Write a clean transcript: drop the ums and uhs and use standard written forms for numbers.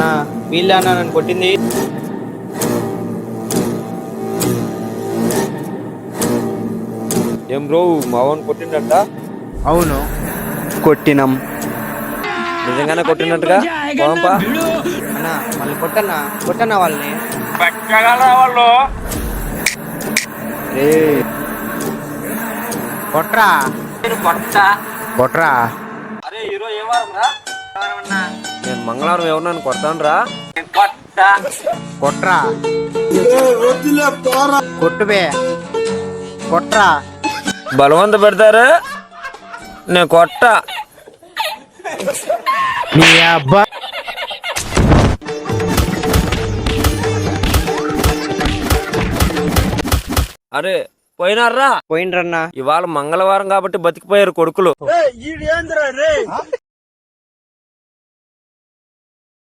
అన్నా వీళ్ళే అన్నా నన్ను కొట్టింది. ఏం బ్రో మావన్ కొట్టిండంట? అవును కొట్టినాం. నిజంగానే కొట్టినట్టుగా పోంపా. అన్నా వాళ్ళని కొట్టన్నా వాళ్ళని. వాళ్ళు కొట్రా కొట్రా. అరే హీరో ఏ వారం రా? నేను మంగళవారం ఎవరినన్ను కొడతాను రా. కొట్రా కొట్టుబే కొట్రా. బలవంత పెడతారు, నేను కొట్ట. నీ అబ్బా అరే పోయినారా? పోయిండ్రన్నా. ఇవాళ మంగళవారం కాబట్టి బతికిపోయారు కొడుకులు.